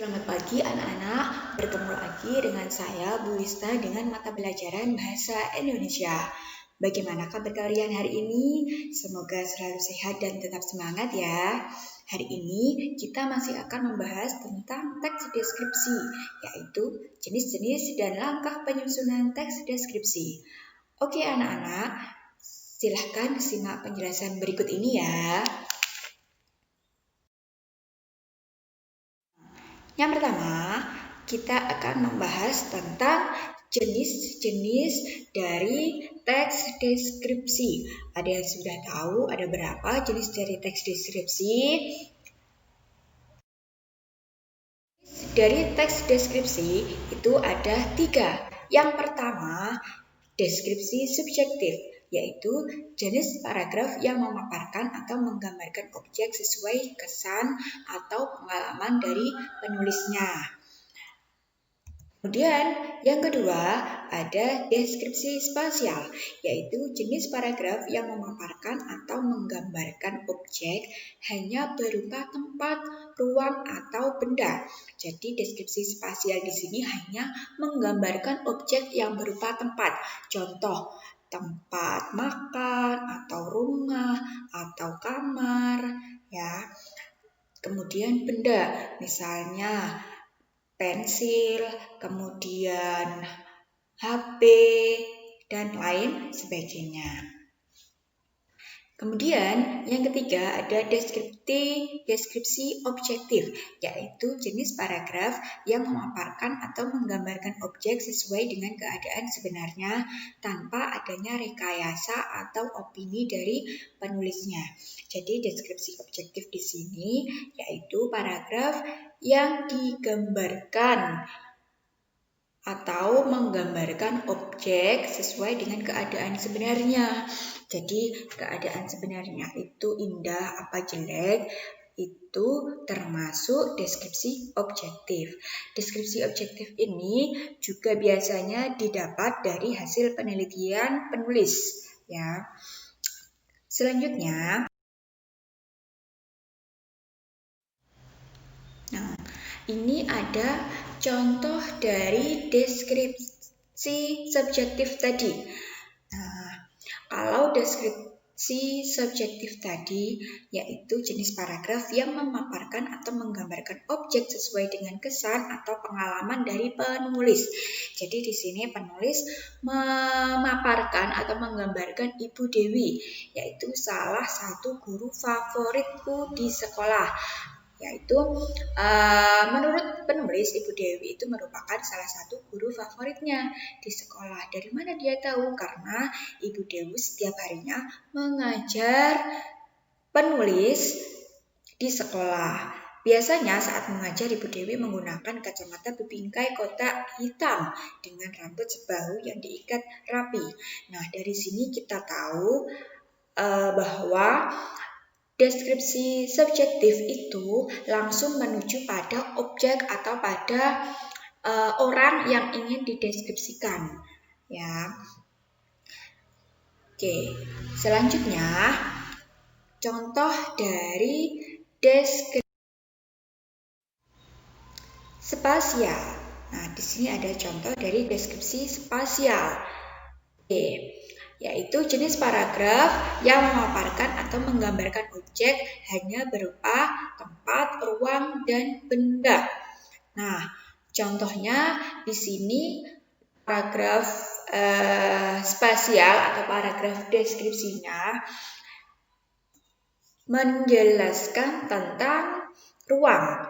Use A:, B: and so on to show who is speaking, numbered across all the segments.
A: Selamat pagi anak-anak, bertemu lagi dengan saya Bu Wista dengan mata pelajaran Bahasa Indonesia. Bagaimana kabar kalian hari ini? Semoga selalu sehat dan tetap semangat ya. Hari ini kita masih akan membahas tentang teks deskripsi, yaitu jenis-jenis dan langkah penyusunan teks deskripsi. Oke anak-anak, silahkan simak penjelasan berikut ini ya. Yang pertama, kita akan membahas tentang jenis-jenis dari teks deskripsi. Ada yang sudah tahu ada berapa jenis dari teks deskripsi? Dari teks deskripsi itu ada 3. Yang pertama, deskripsi subjektif, yaitu jenis paragraf yang memaparkan atau menggambarkan objek sesuai kesan atau pengalaman dari penulisnya. Kemudian yang kedua ada deskripsi spasial, yaitu jenis paragraf yang memaparkan atau menggambarkan objek hanya berupa tempat, ruang, atau benda. Jadi deskripsi spasial di sini hanya menggambarkan objek yang berupa tempat. Contoh, tempat makan, atau rumah, atau kamar, ya. Kemudian benda, misalnya pensil, kemudian HP, dan lain sebagainya. Kemudian yang ketiga ada deskripsi objektif, yaitu jenis paragraf yang memaparkan atau menggambarkan objek sesuai dengan keadaan sebenarnya tanpa adanya rekayasa atau opini dari penulisnya. Jadi deskripsi objektif di sini yaitu paragraf yang digambarkan atau menggambarkan objek sesuai dengan keadaan sebenarnya. Jadi keadaan sebenarnya itu indah apa jelek itu termasuk deskripsi objektif. Deskripsi objektif ini juga biasanya didapat dari hasil penelitian penulis, ya. Selanjutnya, ini ada contoh dari deskripsi subjektif tadi. Nah, kalau deskripsi subjektif tadi yaitu jenis paragraf yang memaparkan atau menggambarkan objek sesuai dengan kesan atau pengalaman dari penulis. Jadi di sini penulis memaparkan atau menggambarkan Ibu Dewi, yaitu salah satu guru favoritku di sekolah. Yaitu menurut penulis Ibu Dewi itu merupakan salah satu guru favoritnya di sekolah. Dari mana dia tahu? Karena Ibu Dewi setiap harinya mengajar penulis di sekolah. Biasanya saat mengajar Ibu Dewi menggunakan kacamata bebingkai kotak hitam dengan rambut sebahu yang diikat rapi. Nah, dari sini kita tahu bahwa deskripsi subjektif itu langsung menuju pada objek atau pada orang yang ingin dideskripsikan, ya. Oke, selanjutnya contoh dari deskripsi spasial. Nah, di sini ada contoh dari deskripsi spasial. Oke, yaitu jenis paragraf yang memaparkan atau menggambarkan objek hanya berupa tempat, ruang, dan benda. Nah, contohnya di sini paragraf spasial atau paragraf deskripsinya menjelaskan tentang ruang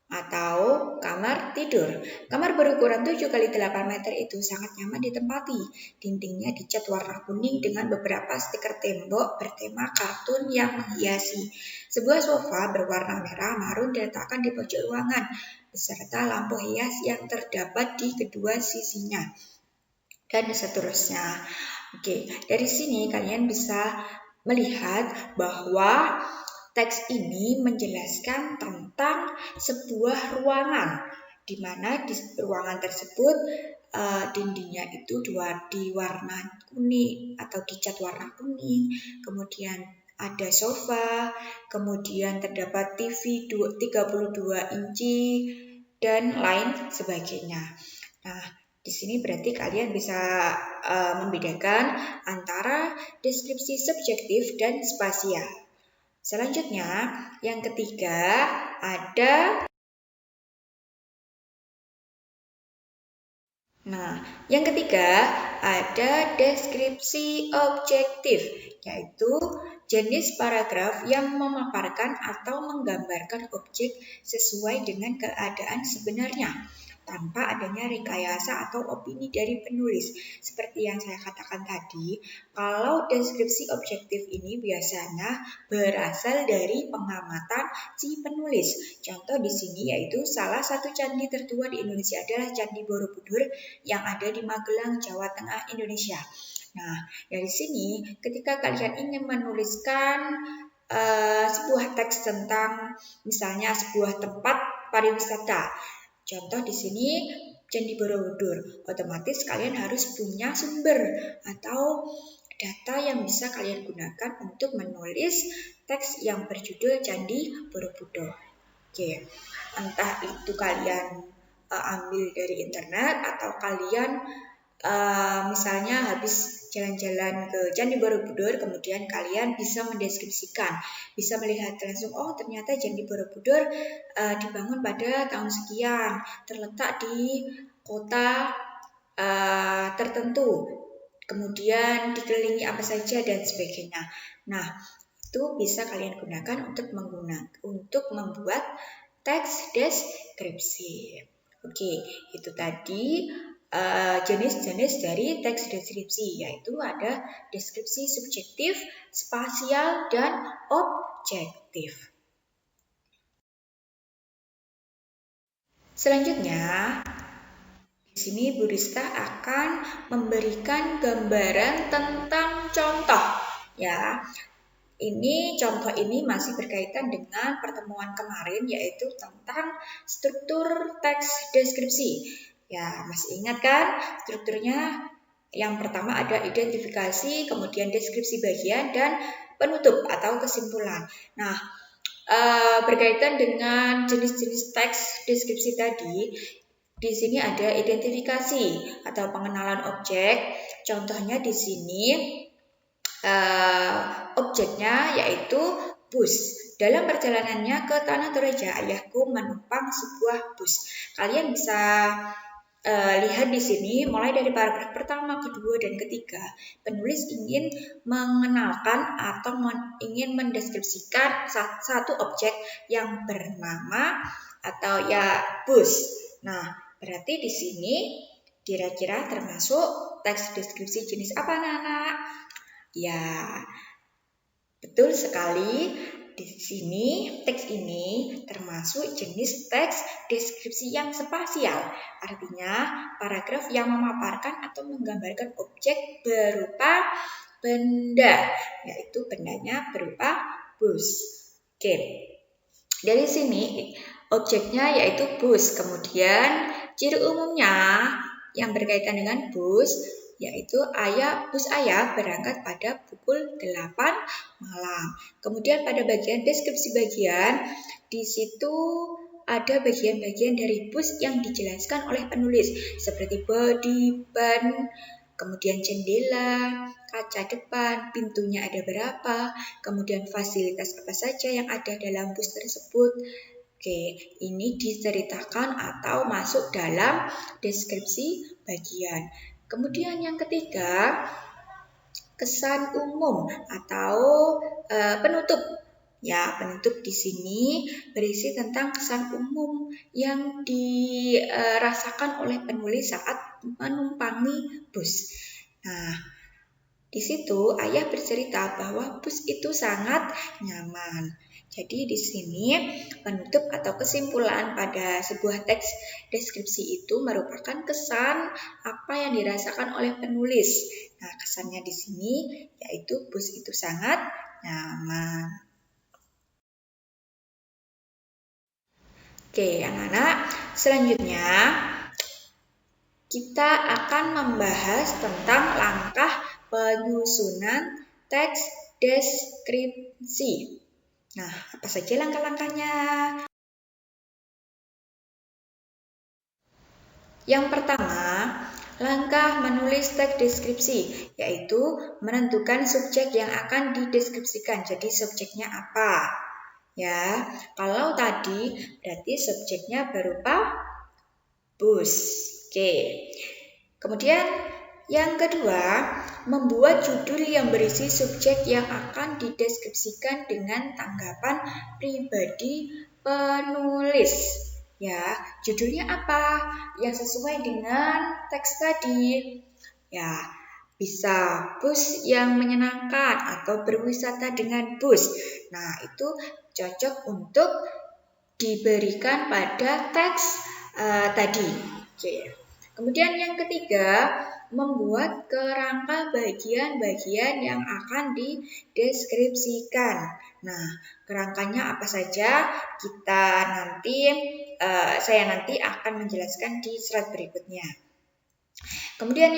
A: atau kamar tidur. Kamar berukuran 7x8 meter itu sangat nyaman ditempati. Dindingnya dicat warna kuning dengan beberapa stiker tembok bertema kartun yang menghiasi. Sebuah sofa berwarna merah marun diletakkan di pojok ruangan beserta lampu hias yang terdapat di kedua sisinya. Dan seterusnya. Oke, dari sini kalian bisa melihat bahwa teks ini menjelaskan tentang sebuah ruangan, di mana di ruangan tersebut dindingnya itu diwarna kuning atau dicat warna kuning, kemudian ada sofa, kemudian terdapat TV 32 inci, dan lain sebagainya. Nah, di sini berarti kalian bisa membedakan antara deskripsi subjektif dan spasial. Selanjutnya, yang ketiga ada deskripsi objektif, yaitu jenis paragraf yang memaparkan atau menggambarkan objek sesuai dengan keadaan sebenarnya, tanpa adanya rekayasa atau opini dari penulis. Seperti yang saya katakan tadi, kalau deskripsi objektif ini biasanya berasal dari pengamatan si penulis. Contoh di sini yaitu salah satu candi tertua di Indonesia adalah Candi Borobudur yang ada di Magelang, Jawa Tengah, Indonesia. Nah, dari sini ketika kalian ingin menuliskan sebuah teks tentang misalnya sebuah tempat pariwisata, contoh di sini Candi Borobudur, otomatis kalian harus punya sumber atau data yang bisa kalian gunakan untuk menulis teks yang berjudul Candi Borobudur. Oke, entah itu kalian ambil dari internet atau kalian misalnya habis jalan-jalan ke Candi Borobudur, kemudian kalian bisa mendeskripsikan, bisa melihat langsung, oh ternyata Candi Borobudur dibangun pada tahun sekian, terletak di kota tertentu, kemudian dikelilingi apa saja dan sebagainya. Nah, itu bisa kalian gunakan untuk membuat teks deskripsi. Oke, itu tadi jenis-jenis dari teks deskripsi, yaitu ada deskripsi subjektif, spasial, dan objektif. Selanjutnya, di sini Bu Rista akan memberikan gambaran tentang contoh, ya. Contoh ini masih berkaitan dengan pertemuan kemarin, yaitu tentang struktur teks deskripsi. Ya, masih ingat kan strukturnya? Yang pertama ada identifikasi, kemudian deskripsi bagian, dan penutup atau kesimpulan. Nah, berkaitan dengan jenis-jenis teks deskripsi tadi, di sini ada identifikasi atau pengenalan objek. Contohnya di sini objeknya yaitu bus. Dalam perjalanannya ke Tanah Toraja, ayahku menumpang sebuah bus. Kalian bisa lihat di sini, mulai dari paragraf pertama, kedua, dan ketiga, penulis ingin mengenalkan atau ingin mendeskripsikan satu objek yang bernama atau ya bus. Nah, berarti di sini kira-kira termasuk teks deskripsi jenis apa, anak-anak? Ya, betul sekali. Di sini teks ini termasuk jenis teks deskripsi yang spasial. Artinya paragraf yang memaparkan atau menggambarkan objek berupa benda, yaitu bendanya berupa bus. Oke. Dari sini objeknya yaitu bus. Kemudian ciri umumnya yang berkaitan dengan bus yaitu bus ayah berangkat pada pukul 8 malam. Kemudian pada bagian deskripsi bagian, di situ ada bagian-bagian dari bus yang dijelaskan oleh penulis, seperti bodi, ban, kemudian jendela, kaca depan, pintunya ada berapa, kemudian fasilitas apa saja yang ada dalam bus tersebut. Oke, ini diceritakan atau masuk dalam deskripsi bagian. Kemudian yang ketiga, kesan umum atau penutup. Ya, penutup di sini berisi tentang kesan umum yang dirasakan oleh penulis saat menumpangi bus. Nah, di situ ayah bercerita bahwa bus itu sangat nyaman. Jadi di sini penutup atau kesimpulan pada sebuah teks deskripsi itu merupakan kesan apa yang dirasakan oleh penulis. Nah, kesannya di sini yaitu bus itu sangat nyaman. Oke, anak-anak, selanjutnya kita akan membahas tentang langkah penyusunan teks deskripsi. Nah, apa saja langkah-langkahnya? Yang pertama, langkah menulis teks deskripsi, yaitu menentukan subjek yang akan dideskripsikan. Jadi subjeknya apa? Ya, kalau tadi berarti subjeknya berupa bus. Oke. Kemudian yang kedua, membuat judul yang berisi subjek yang akan dideskripsikan dengan tanggapan pribadi penulis. Ya, judulnya apa? Yang sesuai dengan teks tadi. Ya, bisa bus yang menyenangkan atau berwisata dengan bus. Nah, itu cocok untuk diberikan pada teks tadi. Oke. Kemudian yang ketiga, membuat kerangka bagian-bagian yang akan dideskripsikan. Nah, kerangkanya apa saja? Saya nanti akan menjelaskan di slide berikutnya. Kemudian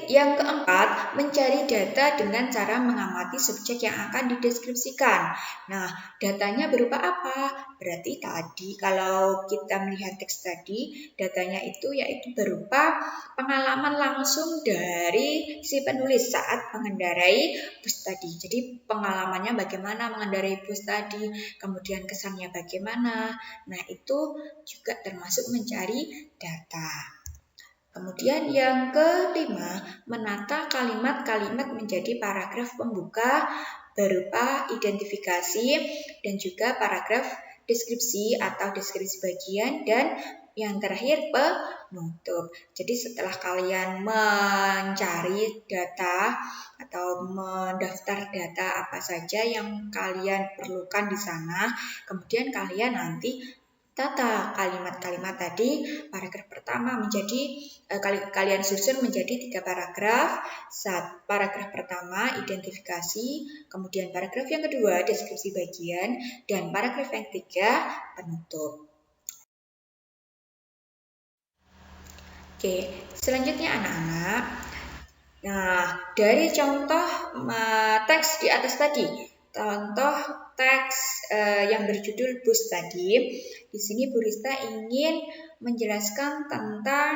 A: yang keempat, mencari data dengan cara mengamati subjek yang akan dideskripsikan. Nah, datanya berupa apa? Berarti tadi kalau kita melihat teks tadi, datanya itu yaitu berupa pengalaman langsung dari si penulis saat mengendarai bus tadi. Jadi pengalamannya bagaimana mengendarai bus tadi, kemudian kesannya bagaimana. Nah, itu juga termasuk mencari data. Kemudian yang kelima, menata kalimat-kalimat menjadi paragraf pembuka berupa identifikasi dan juga paragraf deskripsi atau deskripsi bagian dan yang terakhir penutup. Jadi setelah kalian mencari data atau mendaftar data apa saja yang kalian perlukan di sana, kemudian kalian nanti tata kalimat-kalimat tadi, paragraf pertama kalian susun menjadi 3 paragraf. Paragraf pertama identifikasi, kemudian paragraf yang kedua deskripsi bagian, dan paragraf yang ketiga penutup. Oke, selanjutnya anak-anak. Nah, dari contoh teks di atas tadi, contoh teks yang berjudul bus tadi, di sini Bu Rista ingin menjelaskan tentang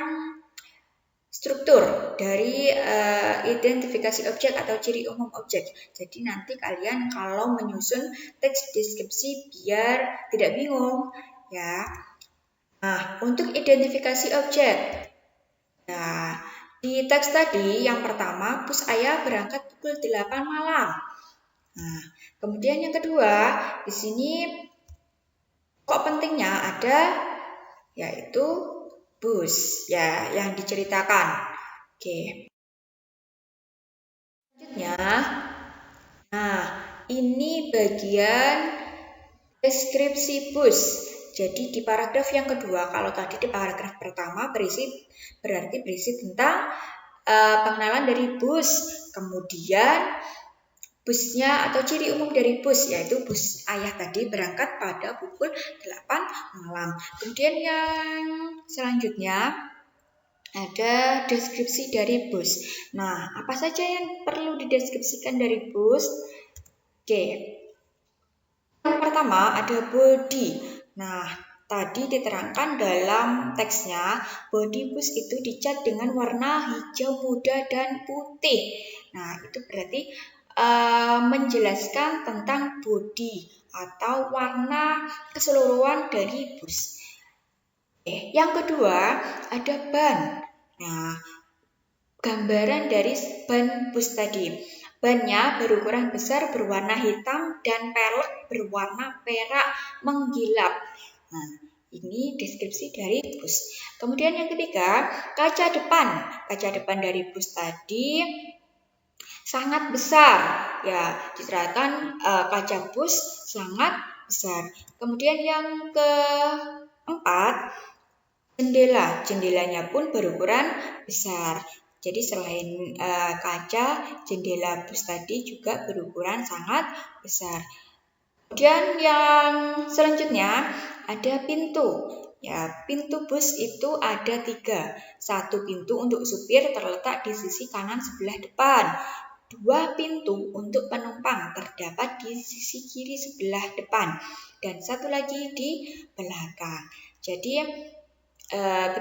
A: struktur dari identifikasi objek atau ciri umum objek. Jadi nanti kalian kalau menyusun teks deskripsi biar tidak bingung, ya. Nah, untuk identifikasi objek. Nah, di teks tadi yang pertama, bus ayah berangkat pukul 8 malam. Nah, kemudian yang kedua, di sini kok pentingnya ada yaitu bus ya yang diceritakan. Oke. Selanjutnya, nah ini bagian deskripsi bus. Jadi di paragraf yang kedua, kalau tadi di paragraf pertama berarti berisi tentang pengenalan dari bus, kemudian busnya atau ciri umum dari bus, yaitu bus ayah tadi berangkat pada pukul 8 malam. Kemudian yang selanjutnya ada deskripsi dari bus. Nah, apa saja yang perlu dideskripsikan dari bus? Oke. Yang pertama ada body. Nah, tadi diterangkan dalam teksnya, body bus itu dicat dengan warna hijau muda dan putih. Nah, itu berarti menjelaskan tentang body atau warna keseluruhan dari bus. Yang kedua ada ban. Nah, gambaran dari ban bus tadi. Bannya berukuran besar, berwarna hitam, dan pelek berwarna perak menggilap. Nah, ini deskripsi dari bus. Kemudian yang ketiga, kaca depan. Kaca depan dari bus tadi sangat besar. Ya, diceritakan kaca bus sangat besar. Kemudian yang keempat, jendelanya pun berukuran besar. Jadi selain kaca, jendela bus tadi juga berukuran sangat besar. Kemudian yang selanjutnya ada pintu. Ya, pintu bus itu ada 3. 1 pintu untuk supir terletak di sisi kanan sebelah depan. 2 pintu untuk penumpang terdapat di sisi kiri sebelah depan. Dan 1 lagi di belakang. Jadi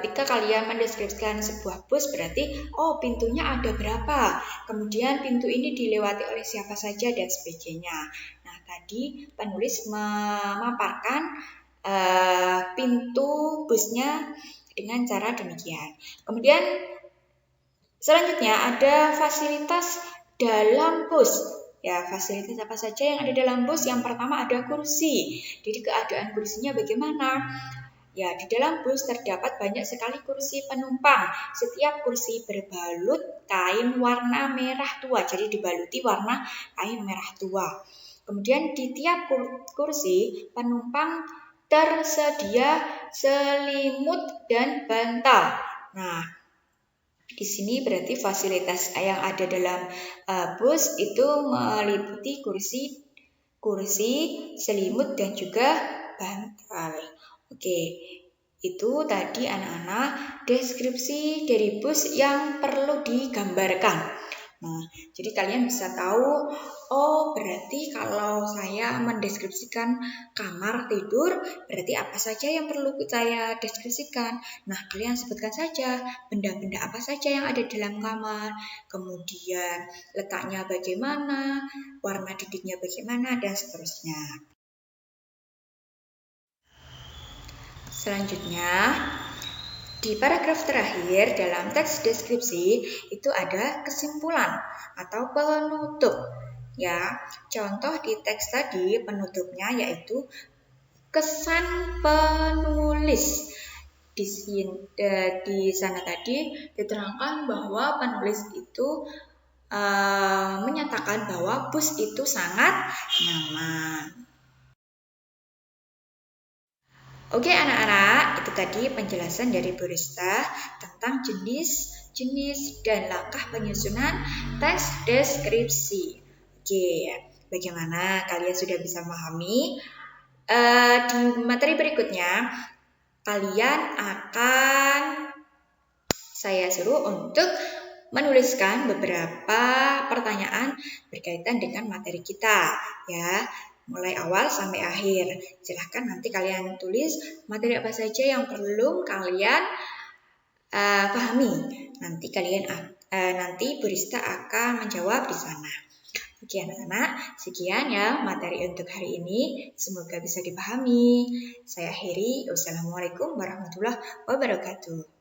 A: ketika kalian mendeskripsikan sebuah bus berarti pintunya ada berapa, kemudian pintu ini dilewati oleh siapa saja dan sebagainya. Nah, tadi penulis memaparkan pintu busnya dengan cara demikian. Kemudian selanjutnya ada fasilitas dalam bus. Ya, fasilitas apa saja yang ada dalam bus? Yang pertama ada kursi. Jadi keadaan kursinya bagaimana? Ya, di dalam bus terdapat banyak sekali kursi penumpang. Setiap kursi berbalut kain warna merah tua, jadi dibaluti warna kain merah tua. Kemudian di tiap kursi penumpang tersedia selimut dan bantal. Nah, di sini berarti fasilitas yang ada dalam bus itu meliputi kursi, selimut, dan juga bantal. Oke, itu tadi anak-anak deskripsi dari bus yang perlu digambarkan. Nah, jadi kalian bisa tahu, berarti kalau saya mendeskripsikan kamar tidur, berarti apa saja yang perlu saya deskripsikan. Nah, kalian sebutkan saja benda-benda apa saja yang ada dalam kamar, kemudian letaknya bagaimana, warna dindingnya bagaimana, dan seterusnya. Selanjutnya, di paragraf terakhir dalam teks deskripsi itu ada kesimpulan atau penutup. Ya, contoh di teks tadi penutupnya yaitu kesan penulis. Di sana tadi diterangkan bahwa penulis itu menyatakan bahwa bus itu sangat nyaman. Oke anak-anak, itu tadi penjelasan dari Bu Rista tentang jenis dan langkah penyusunan teks deskripsi. Oke, bagaimana kalian sudah bisa memahami? Di materi berikutnya, kalian akan saya suruh untuk menuliskan beberapa pertanyaan berkaitan dengan materi kita, ya. Mulai awal sampai akhir. Silahkan nanti kalian tulis materi apa saja yang perlu kalian pahami. Nanti nanti Bu Rista akan menjawab di sana. Oke anak-anak, sekian ya materi untuk hari ini. Semoga bisa dipahami. Saya akhiri. Wassalamualaikum warahmatullahi wabarakatuh.